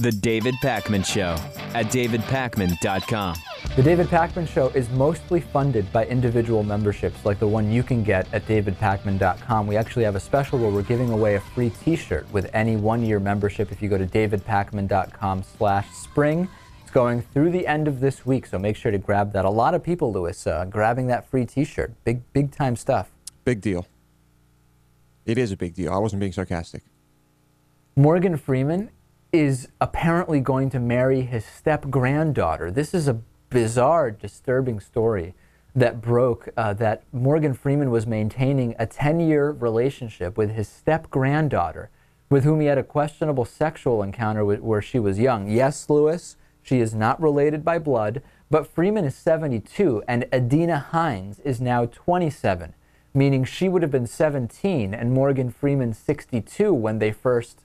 The David Pakman Show at davidpakman.com. The David Pakman Show is mostly funded by individual memberships like the one you can get at davidpakman.com. We actually have a special where we're giving away a free t-shirt with any one-year membership if you go to davidpakman.com/spring. It's going through the end of this week, so make sure to grab that. A lot of people, Louis, grabbing that free t-shirt. Big time stuff. Big deal. It is a big deal. I wasn't being sarcastic. Morgan Freeman is apparently going to marry his step-granddaughter. This is a bizarre, disturbing story that broke that Morgan Freeman was maintaining a 10-year relationship with his step-granddaughter, with whom he had a questionable sexual encounter where she was young. Yes, Louis, she is not related by blood, but Freeman is 72 and Adina Hines is now 27, meaning she would have been 17 and Morgan Freeman 62 when they first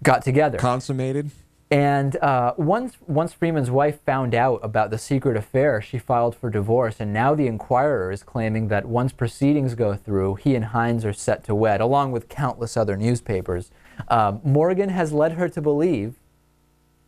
got together. Consummated. And once Freeman's wife found out about the secret affair, she filed for divorce, and now the Inquirer is claiming that once proceedings go through, he and Hines are set to wed, along with countless other newspapers. Morgan has led her to believe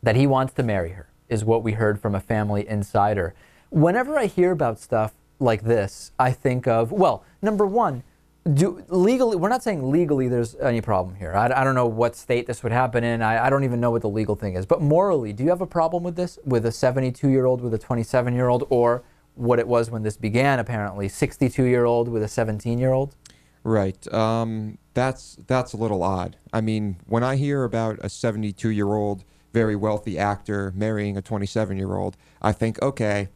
that he wants to marry her, is what we heard from a family insider. Whenever I hear about stuff like this, I think of, well, number one, legally, we're not saying legally there's any problem here. I don't know what state this would happen in. I don't even know what the legal thing is. But morally, do you have a problem with this, with a 72-year-old with a 27-year-old, or what it was when this began, apparently, 62-year-old with a 17-year-old? Right. That's a little odd. I mean, when I hear about a 72-year-old, very wealthy actor marrying a 27-year-old, I think, okay,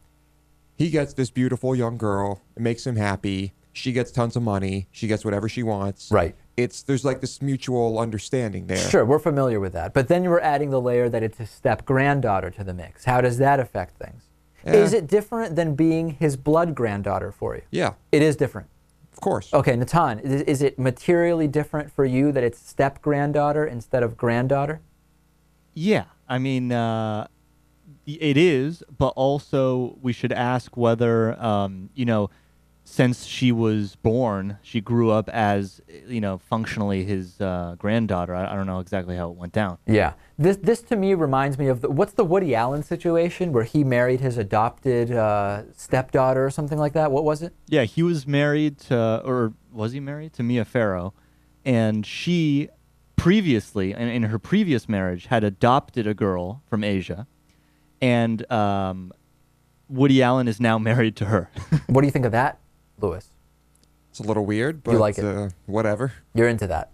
he gets this beautiful young girl. It makes him happy. She gets tons of money. She gets whatever she wants. Right. There's like this mutual understanding there. Sure, we're familiar with that. But then you were adding the layer that it's his step-granddaughter to the mix. How does that affect things? Is it different than being his blood granddaughter for you? Yeah. It is different. Of course. Okay, Natan, is it materially different for you that it's step-granddaughter instead of granddaughter? Yeah. I mean, it is, but also we should ask whether, since she was born, she grew up as, functionally his granddaughter. I don't know exactly how it went down. Yeah. This to me reminds me of, what's the Woody Allen situation where he married his adopted stepdaughter or something like that? What was it? Yeah, he was married to, or was he married to Mia Farrow? And she previously, in her previous marriage, had adopted a girl from Asia. And Woody Allen is now married to her. What do you think of that, Louis? It's a little weird, but you like it. Whatever. You're into that.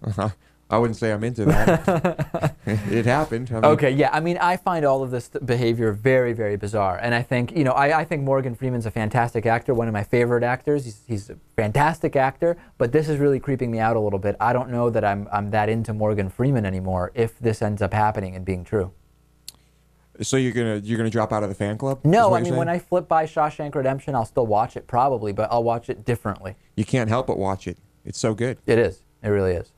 I wouldn't say I'm into that. It happened. I mean, okay, yeah. I mean, I find all of this behavior very, very bizarre. And I think, I think Morgan Freeman's a fantastic actor, one of my favorite actors. He's a fantastic actor, but this is really creeping me out a little bit. I don't know that I'm that into Morgan Freeman anymore if this ends up happening and being true. So you're gonna drop out of the fan club? No, I mean, when I flip by Shawshank Redemption, I'll still watch it probably, but I'll watch it differently. You can't help but watch it. It's so good. It is. It really is.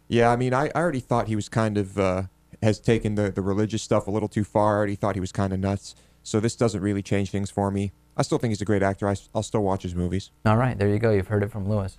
Yeah, I mean, I already thought he was kind of has taken the religious stuff a little too far. I already thought he was kind of nuts. So this doesn't really change things for me. I still think he's a great actor. I'll still watch his movies. All right, there you go. You've heard it from Louis.